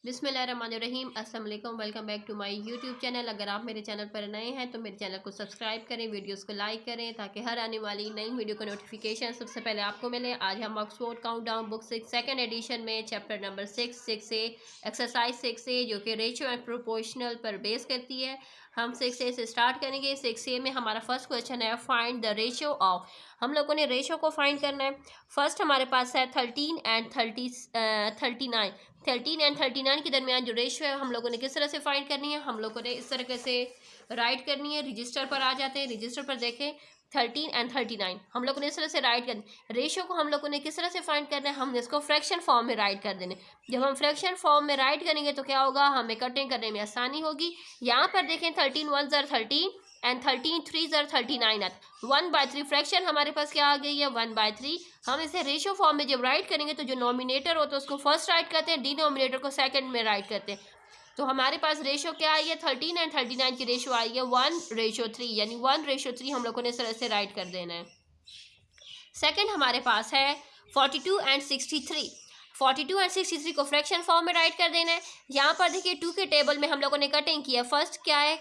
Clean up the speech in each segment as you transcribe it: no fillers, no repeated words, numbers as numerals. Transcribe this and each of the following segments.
बिस्मिल्लाहिर्रहमानिर्रहीम अस्सलाम वालेकुम। Welcome back to my YouTube channel. अगर आप मेरे चैनल पर नए हैं तो मेरे चैनल को सब्सक्राइब करें, वीडियोस को लाइक करें ताकि हर आने वाली नई वीडियो का नोटिफिकेशन सबसे पहले आपको मिले। आज हम Oxford countdown book 6 second edition में चैप्टर नंबर 6 एक्सरसाइज 6 जो कि रेशियो एंड प्रोपोर्शनल पर बेस करती है, हम 6 से स्टार्ट करेंगे। 6 में हमारा फर्स्ट क्वेश्चन है फाइंड द रेशियो ऑफ। हम लोगों ने रेशियो को फाइंड करना है। फर्स्ट हमारे पास है 13 एंड 39। 13 एंड 39 के दरमियान जो रेशियो है हम लोगों ने किस तरह से फाइंड करनी है, हम लोगों ने इस तरह से राइट करनी है। रजिस्टर पर आ जाते हैं, रजिस्टर पर देखें 13 एंड 39 हम लोगों ने इस तरह से राइट करनी। रेशियो को हम लोगों ने किस तरह से फाइंड करना है, हम इसको फ्रैक्शन फॉर्म में राइट कर देने। जब हम फ्रैक्शन फॉर्म में राइट करेंगे तो क्या होगा, हमें कटिंग करने में आसानी होगी। यहाँ पर देखें 13 1 ज़र 13 एंड 13 3 ज़र 39 आता 1/3 फ्रैक्शन हमारे पास क्या आ गई है 1/3। हम इसे रेशियो फॉर्म में जब राइट करेंगे तो जो नॉमिनेटर होता है उसको फर्स्ट राइट करते हैं, डिनोमिनेटर को सेकंड में राइट करते हैं। तो हमारे पास रेशियो क्या आई है 13 एंड 39 की रेशियो आई है 1:3, यानी 1:3 हम लोगों ने इस तरह से राइट कर देना है। सेकंड हमारे पास है 42 एंड 63। 42 एंड 63 को फ्रैक्शन फॉर्म में राइट कर देना है। यहाँ पर देखिए 2 के टेबल में हम लोगों ने कटिंग किया। फर्स्ट क्या है,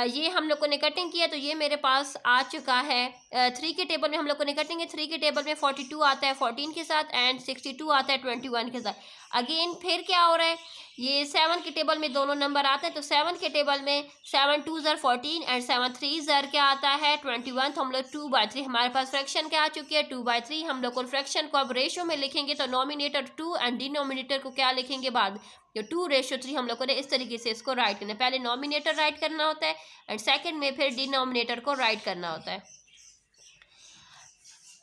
ये हम लोगों ने कटिंग किया तो ये मेरे पास आ चुका है। 3 के टेबल में हम लोगों ने कटिंग है। 3 के टेबल में 42 आता है 14 के साथ एंड 62 आता है 21 के साथ। अगेन फिर क्या हो रहा है, ये 7 के टेबल में दोनों नंबर आते हैं तो 7 के टेबल में 7 2 ज़र 14 एंड 7 3 ज़र क्या आता है 21। तो हम लोग 2/3 हमारे पास फ्रैक्शन क्या आ चुकी है 2/3। हम लोग फ्रैक्शन को अब रेशियो में लिखेंगे तो नॉमिनेटर 2 एंड डिनोमिनेटर को क्या लिखेंगे बाद, जो 2:3 हम लोगों ने इस तरीके से इसको राइट करना है। पहले नॉमिनेटर राइट करना होता है एंड सेकंड में फिर डिनोमिनेटर को राइट करना होता है।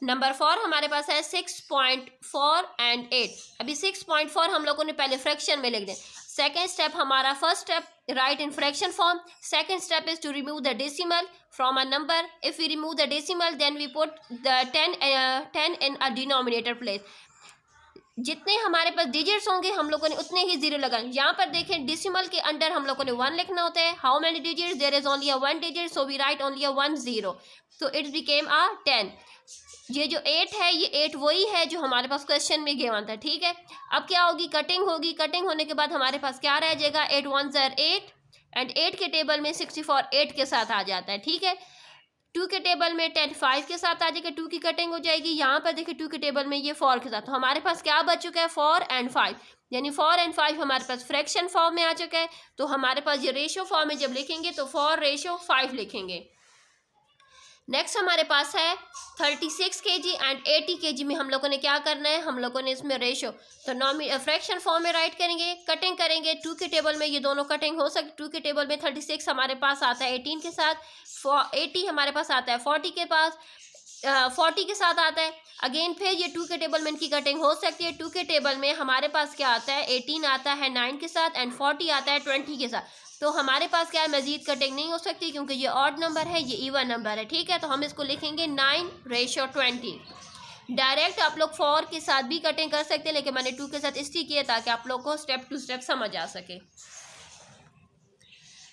नंबर 4 हमारे पास है 6.4 एंड 8। अभी 6.4 हम लोगों ने पहले फ्रैक्शन में लिख दें। सेकेंड स्टेप हमारा, first step right in fraction form, second step is to remove the decimal from a number. If we remove the decimal then we put the 10 in a denominator place. जितने हमारे पास digits होंगे हम लोगों ने उतने ही zero लगाए। यहाँ पर देखें डेसिमल के अंडर हम लोगों ने 1 लिखना होता है। How many digits, there is only a 1 digit so we write only a 1 0, तो इट्स बिकेम अ 10। ये जो 8 है ये 8 वही है जो हमारे पास क्वेश्चन में गिवन था, ठीक है। अब क्या होगी, कटिंग होगी। कटिंग होने के बाद हमारे पास क्या रह जाएगा 8 1 ज़र 8 एंड 8 के टेबल में 64 8 के साथ आ जाता है, ठीक है। 2 के टेबल में 10 5 के साथ आ जाएगा, 2 की कटिंग हो जाएगी। यहाँ पर देखिए 2 के टेबल में ये 4 के साथ, तो हमारे पास क्या बच चुका है 4 एंड 5, यानी 4 एंड 5 हमारे पास फ्रैक्शन फॉर्म में आ चुका है। तो हमारे पास ये रेशियो फॉर्म में जब लिखेंगे तो 4:5 लिखेंगे। नेक्स्ट हमारे पास है 36 kg एंड 80 kg में हम लोगों ने क्या करना है, हम लोगों ने इसमें रेशो तो फ्रैक्शन फॉर्म में राइट करेंगे, कटिंग करेंगे। 2 के टेबल में ये दोनों कटिंग हो सकती। 2 के टेबल में 36 हमारे पास आता है 18 के साथ, 80 हमारे पास आता है 40 के पास 40 के साथ आता है। अगेन फिर ये 2 के टेबल में इनकी कटिंग हो सकती है। 2 के टेबल में हमारे पास क्या आता है 18 आता है 9 के साथ एंड 40 आता है 20 के साथ। तो हमारे पास क्या है, मजीद कटिंग नहीं हो सकती क्योंकि ये ऑड नंबर है, ये इवन नंबर है, ठीक है। तो हम इसको लिखेंगे 9:20। डायरेक्ट आप लोग 4 के साथ भी कटिंग कर सकते हैं, लेकिन मैंने 2 के साथ इसलिए किया ताकि आप लोग को स्टेप टू स्टेप समझ आ सके।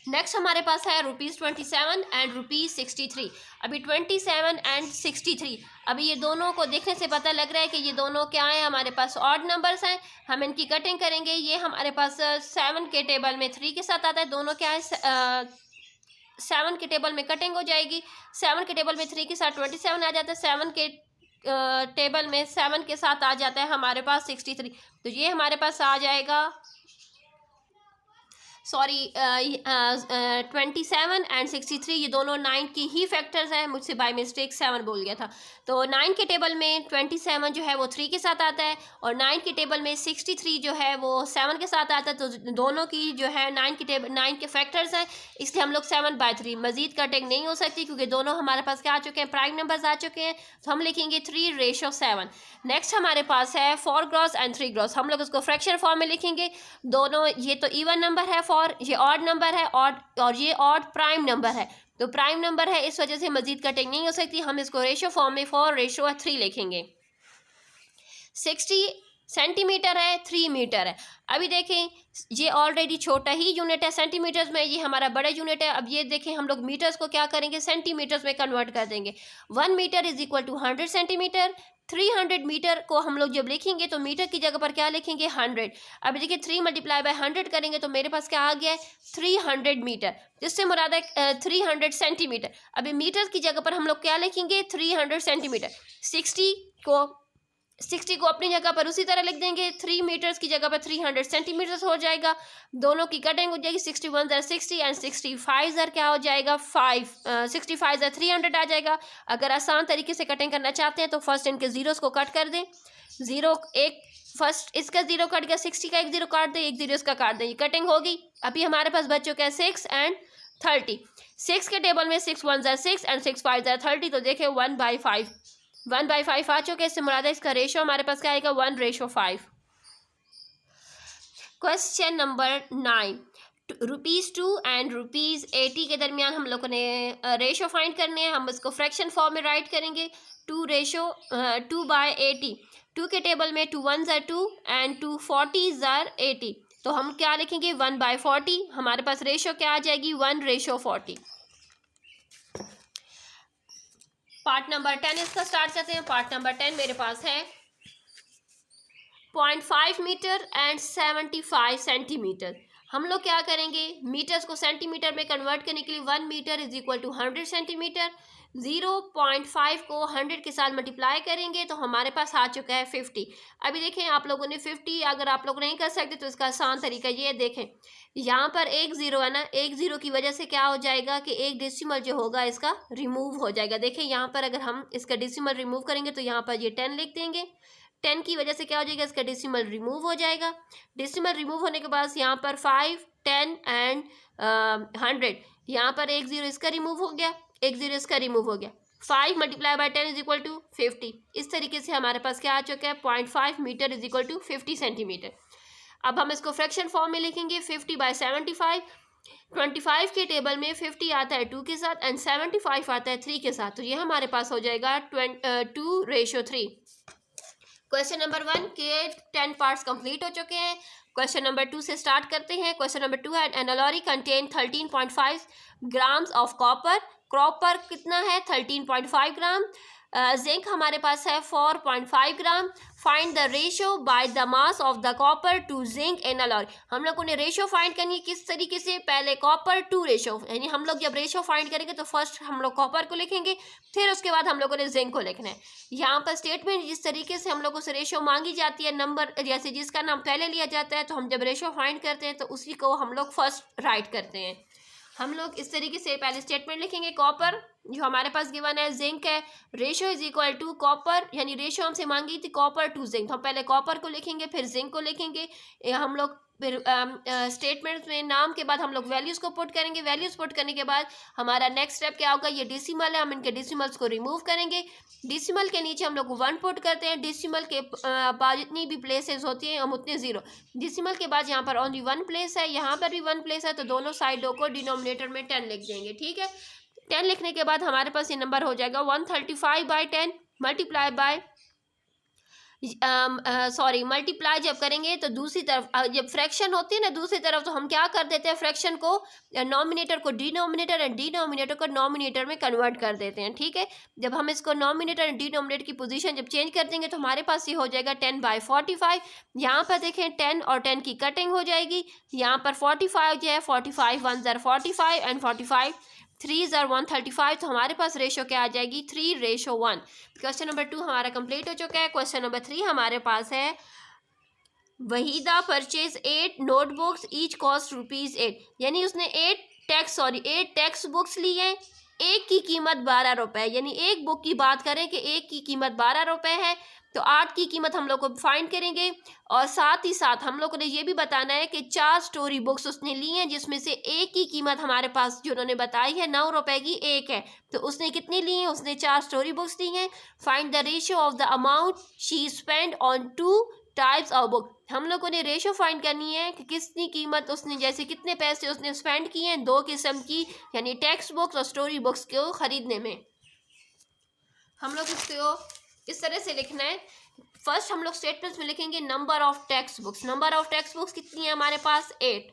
नेक्स्ट हमारे पास है ₹27 एंड ₹63। अभी 27 एंड 63, अभी ये दोनों को देखने से पता लग रहा है कि ये दोनों क्या है, हमारे पास ऑड नंबर्स हैं। हम इनकी कटिंग करेंगे। ये हमारे पास 7 के टेबल में 3 के साथ आता है, दोनों क्या है 7 के टेबल में कटिंग हो जाएगी। 7 के टेबल में 3 के साथ 27 आ जाता है, 7 के टेबल में 7 के साथ आ जाता है हमारे पास 63। तो ये हमारे पास आ जाएगा 27 एंड 63, ये दोनों 9 की ही फैक्टर्स हैं। मुझसे बाय मिस्टेक 7 बोल गया था। तो 9 के टेबल में 27 जो है वो 3 के साथ आता है और 9 के टेबल में 63 जो है वो 7 के साथ आता है। तो दोनों की जो है 9 के फैक्टर्स हैं, इसलिए हम लोग 7/3, मजीद कटिंग नहीं हो सकती क्योंकि दोनों हमारे पास क्या आ चुके हैं, प्राइम नंबर्स आ चुके हैं। तो हम लिखेंगे 3:7। नेक्स्ट हमारे पास है 4 ग्रॉस एंड 3 ग्रॉस, हम लोग उसको फ्रैक्शन फॉर्म में लिखेंगे। दोनों ये तो इवन नंबर है 4, ये ऑड नंबर है और ये ऑड प्राइम नंबर है। तो प्राइम नंबर है इस वजह से मजीद कटिंग नहीं हो सकती। हम इसको रेशियो फॉर्म में 4:3 लिखेंगे। 60 सेंटीमीटर है, 3 मीटर है। अभी देखें ये ऑलरेडी छोटा ही यूनिट है सेंटीमीटर्स में, ये हमारा बड़ा यूनिट है। अब ये देखें हम लोग मीटर्स को क्या करेंगे, सेंटीमीटर्स में कन्वर्ट कर देंगे। 1 metre is equal to 100 centimetre 300 metre को हम लोग जब लिखेंगे तो मीटर की जगह पर क्या लिखेंगे 100। अभी देखिए 3 मल्टीप्लाई बाय 100 करेंगे तो मेरे पास क्या आ गया है 300 मीटर, जिससे मुराद है 300 सेंटीमीटर। अभी मीटर की जगह पर हम लोग क्या लिखेंगे 300 सेंटीमीटर। 60 को अपनी जगह पर उसी तरह लिख देंगे, 3 मीटर्स की जगह पर 300 सेंटीमीटर्स हो जाएगा। दोनों की कटिंग हो जाएगी 61 ज़र 60 एंड 65 ज़र क्या हो जाएगा 65 ज़र 300 आ जाएगा। अगर आसान तरीके से कटिंग करना चाहते हैं तो फर्स्ट इनके जीरोस को कट कर दें। जीरो एक फर्स्ट इसका जीरो कट गया, 60 का एक जीरो काट दें, एक जीरो इसका काट दें, ये कटिंग होगी। अभी हमारे पास बच चुका है 6 एंड 30। 6 के टेबल में 6 1 ज़र 6 एंड 6 5 ज़र 30, तो देखें 1/5 1/5 आ चुके। इससे मुराद है इसका रेशो हमारे पास क्या आएगा 1:5। क्वेश्चन नंबर 9, ₹2 एंड ₹80 के दरमियान हम लोगों ने रेशो फाइंड करने हैं। हम इसको फ्रैक्शन फॉर्म में राइट करेंगे। 2/80, 2 के टेबल में 2 1 ज़र 2 एंड 2 40 ज़र 80, तो हम क्या लिखेंगे 1/40। हमारे पास रेशो क्या आ जाएगी 1:40। पार्ट नंबर 10 इसका स्टार्ट करते हैं। पार्ट नंबर 10 मेरे पास है 0.5 मीटर एंड 75 सेंटीमीटर। हम लोग क्या करेंगे मीटर्स को सेंटीमीटर में कन्वर्ट करने के लिए 1 metre is equal to 100 centimetre. 0.5 को 100 के साथ मल्टीप्लाई करेंगे तो हमारे पास आ चुका है 50। अभी देखें आप लोगों ने 50, अगर आप लोग नहीं कर सकते तो इसका आसान तरीका ये देखें, यहाँ पर एक ज़ीरो है ना, एक ज़ीरो की वजह से क्या हो जाएगा कि एक डेसिमल जो होगा इसका रिमूव हो जाएगा। देखें यहाँ पर अगर हम इसका डेसिमल रिमूव करेंगे तो यहाँ पर ये 10 लिख देंगे। 10 की वजह से क्या हो जाएगा इसका डेसिमल रिमूव हो जाएगा। डेसिमल रिमूव होने के बाद यहाँ पर 5 10 एंड 100, यहाँ पर एक ज़ीरो इसका रिमूव हो गया, एक ज़ीरो इसका रिमूव हो गया। 5 multiply by 10 is equal to 50। इस तरीके से हमारे पास क्या आ चुका है 0.5 metre is equal to 50 centimetre. अब हम इसको फ्रैक्शन फॉर्म में लिखेंगे 50/75। 25 के टेबल में 50 आता है 2 के साथ एंड 75 आता है 3 के साथ, तो ये हमारे पास हो जाएगा 2:3। क्वेश्चन नंबर 1 के 10 पार्ट्स कंप्लीट हो चुके हैं। क्वेश्चन नंबर 2 से स्टार्ट करते हैं। क्वेश्चन नंबर 2 है an alloy contains 13.5 grams of copper. Copper कितना है 13.5 ग्राम। जिंक हमारे पास है 4.5 gram. Find the ratio by the mass of the copper to zinc in a alloy. हम लोगों ने रेशो फाइंड करनी है किस तरीके से, पहले कॉपर टू रेशो, यानी हम लोग जब रेशो फाइंड करेंगे तो फर्स्ट हम लोग कॉपर को लिखेंगे, फिर उसके बाद हम लोगों ने जिंक को लिखना है। यहाँ पर स्टेटमेंट जिस तरीके से हम लोगों से रेशो मांगी जाती है, नंबर जैसे जिसका नाम पहले लिया जाता है, तो हम जब रेशो फाइंड करते हैं तो उसी को हम लोग फर्स्ट राइट करते हैं। हम लोग इस तरीके से पहले स्टेटमेंट लिखेंगे, कॉपर जो हमारे पास गिवन है, जिंक है, ratio is equal to copper, यानी रेशो हमसे मांगी थी कॉपर टू जिंक, तो हम पहले कॉपर को लिखेंगे फिर जिंक को लिखेंगे। हम लोग फिर स्टेटमेंट में नाम के बाद हम लोग वैल्यूज़ को पुट करेंगे। वैल्यूज़ पुट करने के बाद हमारा नेक्स्ट स्टेप क्या होगा, ये डेसिमल है, हम इनके डेसिमल्स को रिमूव करेंगे। डेसिमल के नीचे हम लोग 1 पुट करते हैं। डेसिमल के बाद जितनी भी प्लेसेस होती हैं हम उतने ज़ीरो। डेसिमल के बाद यहाँ पर ओनली 1 प्लेस है, यहाँ पर भी 1 प्लेस है, तो दोनों साइडों को डिनोमिनेटर में 10 लिख देंगे। ठीक है, 10 लिखने के बाद हमारे पास ये नंबर हो जाएगा 135/10 मल्टीप्लाई बाय मल्टीप्लाई जब करेंगे तो दूसरी तरफ जब फ्रैक्शन होती है ना दूसरी तरफ, तो हम क्या कर देते हैं, फ्रैक्शन को नॉमिनेटर को डिनोमिनेटर एंड डिनोमिनेटर को नॉमिनेटर में कन्वर्ट कर देते हैं। ठीक है, जब हम इसको नॉमिनेटर एंड डिनोमिनेटर की पोजीशन जब चेंज कर देंगे तो हमारे पास ये हो जाएगा 10/45। यहाँ पर देखें 10 और 10 की कटिंग हो जाएगी। यहाँ पर 45 जो है 45 1 ज़र 45 एंड 45 3 ज़र 135, तो हमारे पास रेशो क्या आ जाएगी 3:1। क्वेश्चन नंबर 2 हमारा कंप्लीट हो चुका है। क्वेश्चन नंबर 3 हमारे पास है, Waheeda purchase 8 notebooks each cost ₹8, यानी उसने 8 टेक्स्ट बुक्स ली हैं, एक की कीमत 12 रुपये, यानी एक बुक की बात करें कि एक की कीमत 12 रुपये है, तो 8 की कीमत हम लोग को फाइंड करेंगे। और साथ ही साथ हम लोगों ने ये भी बताना है कि 4 स्टोरी बुक्स उसने ली हैं, जिसमें से एक की कीमत हमारे पास जो उन्होंने बताई है 9 रुपये की एक है, तो उसने कितनी ली हैं, उसने 4 स्टोरी बुक्स ली हैं। Find the ratio of the amount she spend on 2 types of book. हम लोगों ने रेशो फाइंड करनी है कि कितनी कीमत उसने, जैसे कितने पैसे उसने स्पेंड किए हैं 2 किस्म की, यानी टेक्स्ट बुक्स और स्टोरी बुक्स को ख़रीदने में। हम लोग इसको इस तरह से लिखना है। फर्स्ट हम लोग स्टेटमेंट्स में लिखेंगे number of text books. Number of text books कितनी है हमारे पास 8।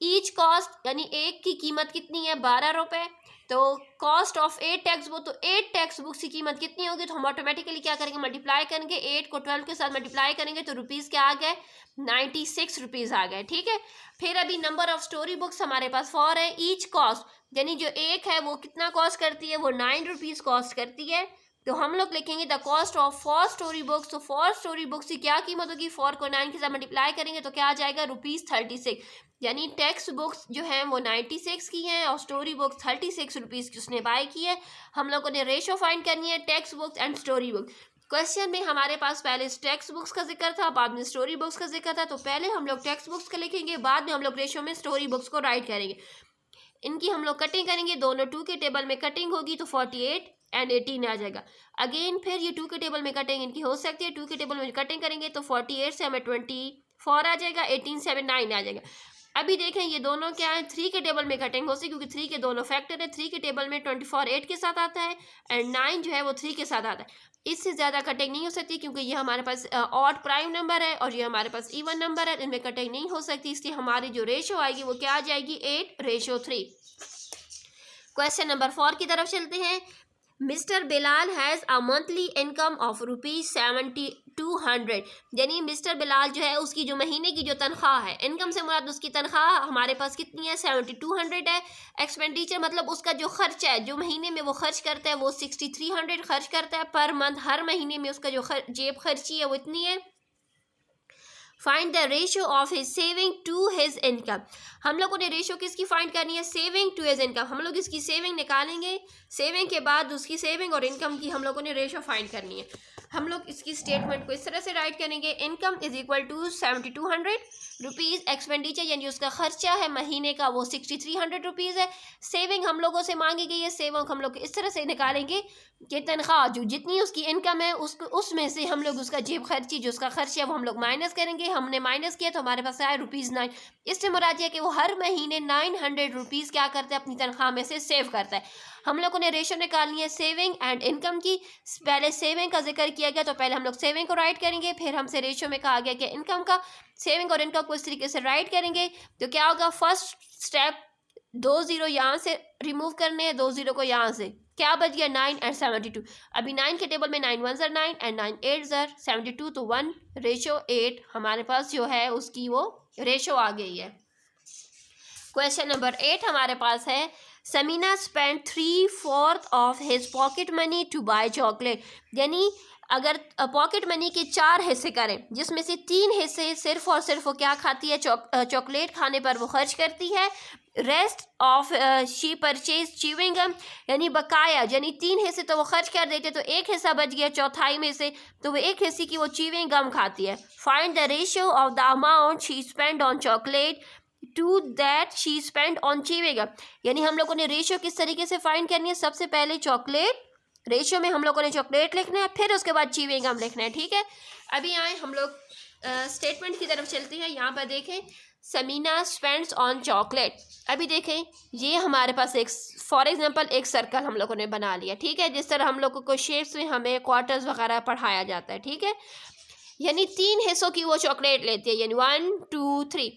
ईच कॉस्ट यानी एक की कीमत कितनी है 12 रुपये, तो कॉस्ट ऑफ 8 टेक्स्ट बुक, तो 8 टेक्स्ट बुक्स की कीमत कितनी होगी, तो हम ऑटोमेटिकली क्या करेंगे मल्टीप्लाई करेंगे, 8 को 12 के साथ मल्टीप्लाई करेंगे तो रुपीज़ क्या आ गए 96 रुपीज़ आ गए। ठीक है, फिर अभी नंबर ऑफ स्टोरी बुक्स हमारे पास 4 है, ईच कॉस्ट यानी जो एक है वो कितना कॉस्ट करती है, वो 9 रुपीज़ कॉस्ट करती है, तो हम लोग लिखेंगे the cost of 4 story books, तो 4 स्टोरी बुक्स की क्या कीमत होगी, 4 को 9 के साथ मल्टीप्लाई करेंगे तो क्या आ जाएगा ₹36, यानी टेक्स्ट बुक्स जो हैं वो 96 की हैं और स्टोरी बुक्स 36 रुपीज़ की उसने बाय की है। हम लोगों ने रेशो फाइंड करनी है text books and story book. Question में हमारे पास पहले टेक्स्ट बुक्स का जिक्र था, बाद में स्टोरी बुक्स का जिक्र था, तो पहले हम लोग टेक्स्ट बुक्स का लिखेंगे, बाद में हम लोग रेशो में स्टोरी बुक्स को राइट करेंगे। इनकी हम लोग कटिंग करेंगे, दोनों 2 के टेबल में कटिंग होगी तो 48 एंड 18 आ जाएगा। अगेन फिर ये 2 के टेबल में कटिंग इनकी हो सकती है, 2 के टेबल में कटिंग करेंगे तो 48 से हमें 24 आ जाएगा, 18 से हमें 9 आ जाएगा। अभी देखें ये दोनों क्या है, 3 के टेबल में कटिंग हो सकती है क्योंकि 3 के दोनों फैक्टर है, 3 के टेबल में 24 8 के साथ आता है एंड 9 जो है वो 3 के साथ आता है। इससे ज़्यादा कटिंग नहीं हो सकती क्योंकि ये हमारे पास ऑड प्राइम नंबर है और ये हमारे पास इवन नंबर है, इनमें कटिंग नहीं हो सकती, इसलिए हमारी जो रेशो आएगी वो क्या आ जाएगी 8:3। क्वेश्चन नंबर 4 की तरफ चलते हैं। Mister Bilal has a monthly income of ₹7200, यानी मिस्टर बिलाल जो है उसकी जो महीने की जो तनख्वाह है, इनकम से मुराद उसकी तनख्वाह हमारे पास कितनी है 7200 है। एक्सपेंडिचर मतलब उसका जो खर्चा है, जो महीने में वो खर्च करता है वो 6300 खर्च करता है पर मंथ, हर महीने में उसका जो जेब खर्ची है वो इतनी है। Find the ratio of his saving to his income, हम लोगों ने रेशियो किसकी फाइंड करनी है सेविंग टू हिज इनकम, हम लोग इसकी सेविंग निकालेंगे, सेविंग के बाद उसकी सेविंग और इनकम की हम लोगों ने रेशियो फाइंड करनी है। हम लोग इसकी स्टेटमेंट को इस तरह से राइट करेंगे, income is equal to 7200 rupees, expenditure यानी उसका खर्चा है महीने का वो 6300 रुपीज़ है, सेविंग हम लोगों से मांगी गई है, सेविंग हम लोग इस तरह से निकालेंगे कि तनख्वाह जो जितनी उसकी इनकम है उसमें से हम लोग उसका जेब खर्ची जो उसका खर्चा है वो हम लोग माइनस करेंगे, हमने माइनस किया तो हमारे पास आया ₹9। इससे मुराद है कि वो हर महीने 900 रुपीज़ क्या करता है अपनी तनख्वाह में से सेव करता है। हम लोगों ने रेशो निकालनी है सेविंग एंड इनकम की, पहले सेविंग का जिक्र किया गया तो पहले हम लोग सेविंग को राइट करेंगे, फिर हमसे रेशो में कहा गया कि इनकम का, सेविंग और इनकम को इस तरीके से राइट करेंगे तो क्या होगा, फर्स्ट स्टेप 2 0 यहाँ से रिमूव करने हैं, 2 0 को यहाँ से, क्या बच गया 9 एंड 72। अभी 9 के टेबल में 9 1 9 एंड 9 8 72, तो 1:8 हमारे पास जो है उसकी वो रेशो आ गई है। क्वेश्चन नंबर 8 हमारे पास है, Sameena spend 3/4 of his pocket money to buy chocolate, यानी अगर पॉकेट मनी के 4 हिस्से करें जिसमें से 3 हिस्से सिर्फ और सिर्फ वो क्या खाती है, चॉकलेट खाने पर वो खर्च करती है, rest of she purchase chewing gum, यानी बकाया, यानी 3 हिस्से तो वो खर्च कर देते तो एक हिस्सा बच गया चौथाई में से, तो वो एक हिस्से की वो च्यूइंग गम खाती है। Find the ratio of the amount she spend on chocolate to that she spend on chewing gum, यानी हम लोगों ने रेशियो किस तरीके से फाइंड करनी है, सबसे पहले चॉकलेट रेशियो में हम लोगों ने चॉकलेट लिखना है, फिर उसके बाद च्यूइंग गम लिखना है। ठीक है, अभी आए हम लोग स्टेटमेंट की तरफ चलते हैं। यहाँ पर देखें समीना स्पेंड्स ऑन चॉकलेट, अभी देखें ये हमारे पास एक फॉर एग्जांपल एक सर्कल हम लोगों ने बना लिया। ठीक है, जिस तरह हम लोगों को शेप्स में हमें क्वार्टर्स वगैरह पढ़ाया जाता है। ठीक है, यानी 3 हिस्सों की वो चॉकलेट लेती है, यानी 1 2 3,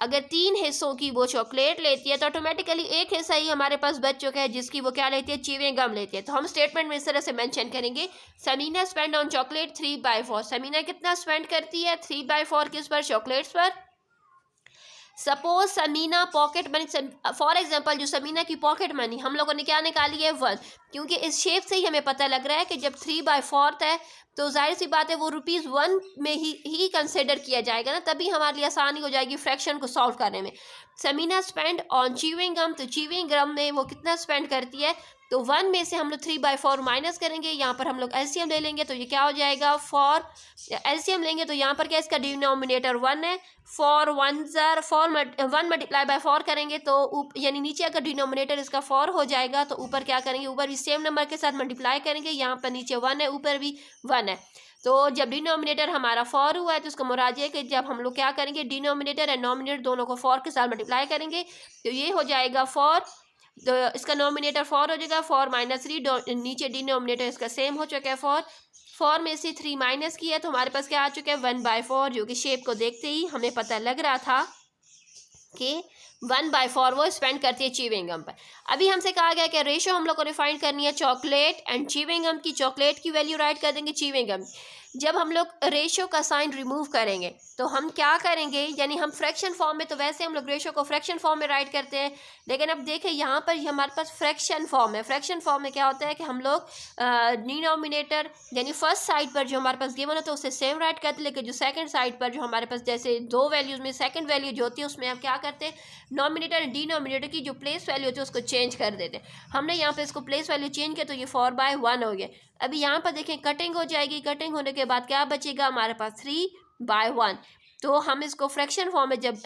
अगर 3 हिस्सों की वो चॉकलेट लेती है तो ऑटोमेटिकली एक हिस्सा ही हमारे पास बच चुका है जिसकी वो क्या लेती है, च्यूइंग गम लेती है। तो हम स्टेटमेंट में इस तरह से मेंशन करेंगे, Sameena spend on chocolate 3/4, Sameena कितना स्पेंड करती है 3/4 किस पर, चॉकलेट्स पर। Suppose Sameena pocket money, for example जो समीना की पॉकेट मनी हम लोगों ने क्या निकाली है 1, क्योंकि इस शेप से ही हमें पता लग रहा है कि जब 3/4 है तो जाहिर सी बात है वो ₹1 में ही कंसिडर किया जाएगा ना, तभी हमारे लिए आसानी हो जाएगी फ्रैक्शन को सॉल्व करने में। Sameena spend on chewing gum, तो च्यूइंग गम में वो कितना स्पेंड करती है, तो 1 में से हम लोग 3/4 माइनस करेंगे, यहाँ पर हम लोग एलसीएम ले लेंगे तो ये क्या हो जाएगा, फॉर एलसीएम लेंगे तो यहाँ पर क्या इसका डिनोमिनेटर 1 है, 1 मल्टीप्लाई बाय 4 करेंगे तो यानी नीचे अगर डिनोमिनेटर इसका 4 हो जाएगा तो ऊपर क्या करेंगे, ऊपर भी सेम नंबर के साथ मल्टीप्लाई करेंगे, यहाँ पर नीचे 1 है ऊपर भी 1 है, तो जब डिनोमिनेटर हमारा 4 हुआ है तो इसका मुराद है कि जब हम लोग क्या करेंगे डिनोमिनेटर एंड नोमिनेटर दोनों को 4 के साथ मल्टीप्लाई करेंगे तो ये हो जाएगा 4, तो इसका नोमिनेटर 4 हो जाएगा, 4 - 3 नीचे डिनोमिनेटर इसका सेम हो चुका है 4 में से 3 माइनस किया तो हमारे पास क्या आ चुका है 1/4, जो कि शेप को देखते ही हमें पता लग रहा था कि 1/4 वो स्पेंड करती है च्यूइंग गम पर। अभी हमसे कहा गया कि रेशो हम लोग को फाइंड करनी है चॉकलेट एंड च्यूइंग गम की। चॉकलेट की वैल्यू राइट कर देंगे च्यूइंग गम। जब हम लोग रेशो का साइन रिमूव करेंगे तो हम क्या करेंगे, यानी हम फ्रैक्शन फॉर्म में, तो वैसे हम लोग रेशो को फ्रैक्शन फॉर्म में राइट करते हैं, लेकिन अब देखें यहाँ पर हमारे पास फ्रैक्शन फॉर्म है। फ्रैक्शन फॉर्म में क्या होता है कि हम लोग डिनोमिनेटर यानी फर्स्ट साइड पर जो हमारे पास गिवन होता है उससे सेम राइट करते हैं, लेकिन जो सेकंड साइड पर जो हमारे पास जैसे दो वैल्यूज में सेकंड वैल्यू जो होती है उसमें हम क्या करते हैं, नॉमिनेटर एंड डिनोमिनेटर की जो प्लेस वैल्यू होती है उसको चेंज कर देते हैं। हमने यहाँ पे इसको प्लेस वैल्यू चेंज किया तो ये 4/1 हो गया। अभी यहाँ पर देखें कटिंग हो जाएगी, कटिंग होने के बाद क्या बचेगा हमारे पास 3/1। तो हम इसको फ्रैक्शन फॉर्म में जब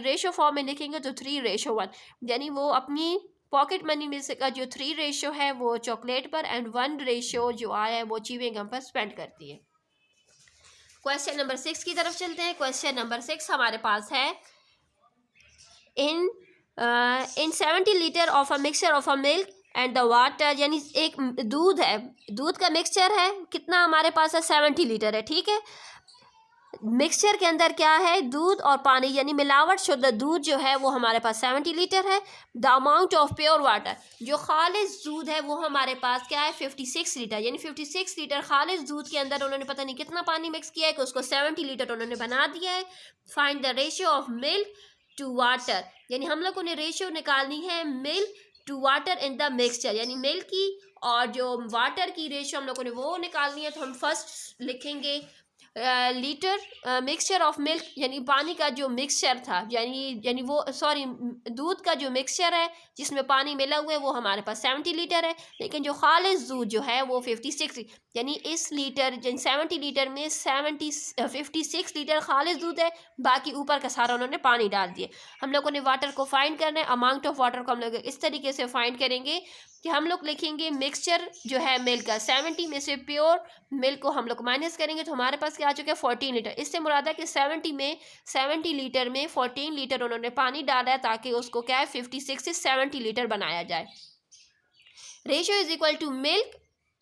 रेशो फॉर्म में लिखेंगे तो 3:1, यानी वो अपनी पॉकेट मनी में से का जो 3 रेशो है वो चॉकलेट पर एंड 1 रेशो जो आया है वो च्यूइंग गम पर स्पेंड करती है। क्वेश्चन नंबर 6 की तरफ चलते हैं। क्वेश्चन नंबर 6 हमारे पास है, इन 70 litre of a mixture of a milk and the water, यानी एक दूध है, दूध का मिक्सचर है, कितना हमारे पास है 70 लीटर है, ठीक है। मिक्सचर के अंदर क्या है, दूध और पानी, यानी मिलावट शुद्ध दूध जो है वो हमारे पास 70 लीटर है। The amount of pure water, जो खालिस दूध है वो हमारे पास क्या है 56 लीटर, यानी 56 लीटर खालिस दूध के अंदर उन्होंने पता नहीं कितना पानी मिक्स किया है कि उसको 70 लीटर उन्होंने बना दिया है। Find the ratio of milk to water, यानी हम लोग को रेशियो निकालनी है milk to water in the mixture, यानी मिल्क की और जो वाटर की रेशियो हम लोगों ने वो निकालनी है। तो हम फर्स्ट लिखेंगे लीटर मिक्सचर ऑफ मिल्क, यानी पानी का जो मिक्सचर था, यानी वो दूध का जो मिक्सचर है जिसमें पानी मिला हुआ है वो हमारे पास 70 लीटर है, लेकिन जो खालिस दूध जो है वो 56, यानी इस लीटर 70 लीटर में 56 लीटर खालिस दूध है, बाकी ऊपर का सारा उन्होंने पानी डाल दिया। हम लोगों ने वाटर को फाइंड करना है। अमाउंट ऑफ वाटर को हम लोग इस तरीके से फाइंड करेंगे कि हम लोग लिखेंगे मिक्सचर जो है मिल्क का, 70 में से प्योर मिल्क को हम लोग माइनस करेंगे तो हमारे पास क्या आ चुका है 14 लीटर। इससे मुराद है कि 70 लीटर में 14 लीटर उन्होंने पानी डाला है ताकि उसको क्या है 56 से 70 लीटर बनाया जाए। Ratio is equal to milk,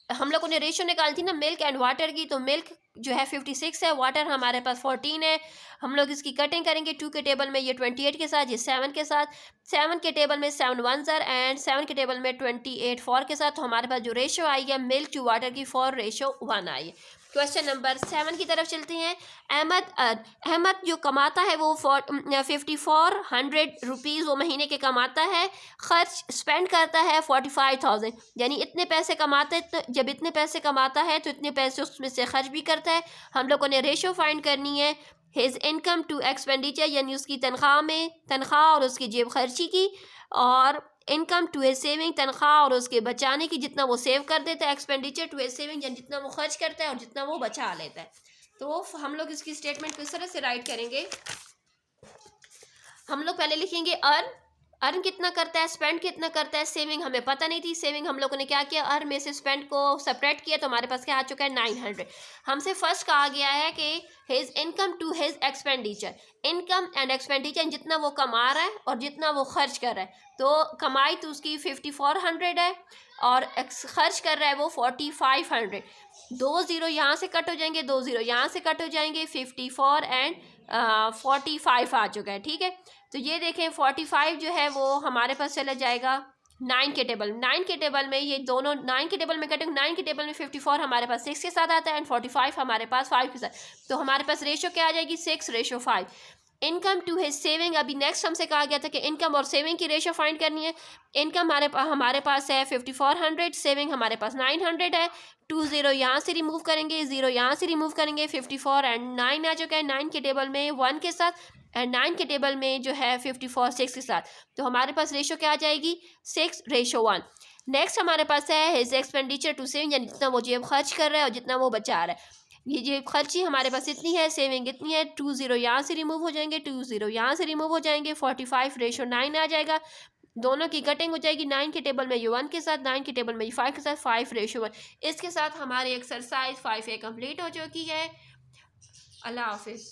हम लोगों ने रेशियो निकाली थी ना मिल्क एंड वाटर की, तो मिल्क जो है 56 है, वाटर हमारे पास 14 है। हम लोग इसकी कटिंग करेंगे 2 के टेबल में ये 28 के साथ, ये 7 के साथ, 7 के टेबल में 7 1s एंड 7 के टेबल में 28 4 के साथ। तो हमारे पास जो रेशियो आई है मिल्क टू वाटर की 4:1 आई है। क्वेश्चन नंबर 7 की तरफ चलते हैं। अहमद जो कमाता है वो 5400 रुपीज़ वो महीने के कमाता है, खर्च स्पेंड करता है 45,000, यानी इतने पैसे कमाता है, जब इतने पैसे कमाता है तो इतने पैसे उसमें से खर्च भी करता है। हम लोगों ने रेशो फाइंड करनी है हिज इनकम टू एक्सपेंडिचर, यानी उसकी तनख्वाह और उसकी जेब खर्ची की, और इनकम टू हिज सेविंग, तनख्वाह और उसके बचाने की, जितना वो सेव कर देता है, एक्सपेंडिचर टू हिज सेविंग, यानी जितना वो खर्च करता है और जितना वो बचा लेता है। तो हम लोग इसकी स्टेटमेंट को इस तरह से राइट करेंगे। हम लोग पहले लिखेंगे अर्न कितना करता है, स्पेंड कितना करता है, सेविंग हमें पता नहीं थी, सेविंग हम लोगों ने क्या किया अर्न में से स्पेंड को सेपरेट किया तो हमारे पास क्या आ चुका है 900। हमसे फर्स्ट कहा गया है कि his income to his expenditure, income and expenditure, जितना वो कमा रहा है और जितना वो खर्च कर रहा है, तो कमाई तो उसकी 5400 है और खर्च कर रहा है वो 4500। 2 0 यहाँ से कट हो जाएंगे, 2 0 यहाँ से कट हो जाएंगे, 54 एंड 45 आ चुका है, ठीक है। तो ये देखें 45 जो है वो हमारे पास चला जाएगा 9 के टेबल में, ये दोनों 9 के टेबल में कटेंगे। 9 के टेबल में 54 हमारे पास 6 के साथ आता है एंड 45 हमारे पास 5 के साथ, तो हमारे पास रेशो क्या आ जाएगी 6:5। इनकम टू हिज सेविंग, अभी नेक्स्ट हमसे कहा गया था कि इनकम और सेविंग की रेशो फाइंड करनी है। इनकम हमारे पास है 5400, सेविंग हमारे पास 900 है। 2 0 यहाँ से रिमूव करेंगे, 0 यहाँ से रिमूव करेंगे, 54 एंड 9 आ चुका है 9 के टेबल में 1 के साथ एंड 9 के टेबल में जो है 54 6 के साथ, तो हमारे पास रेशो क्या आ जाएगी 6:1। नेक्स्ट हमारे पास है हिज एक्सपेंडिचर टू सेविंग, यानी जितना वो जेब खर्च कर रहा है और जितना वो बचा रहा है। ये जेब खर्ची हमारे पास इतनी है, सेविंग इतनी है। 2 0 यहाँ से रिमूव हो जाएंगे, 2 0 यहाँ से रिमूव हो जाएंगे, 45:9 आ जाएगा। दोनों की कटिंग हो जाएगी, 9 के टेबल में ये 1 के साथ, 9 के टेबल में ये 5 के साथ, 5:1। इसके साथ हमारी एक्सरसाइज 5A कंप्लीट हो चुकी है। अल्लाह हाफिज़।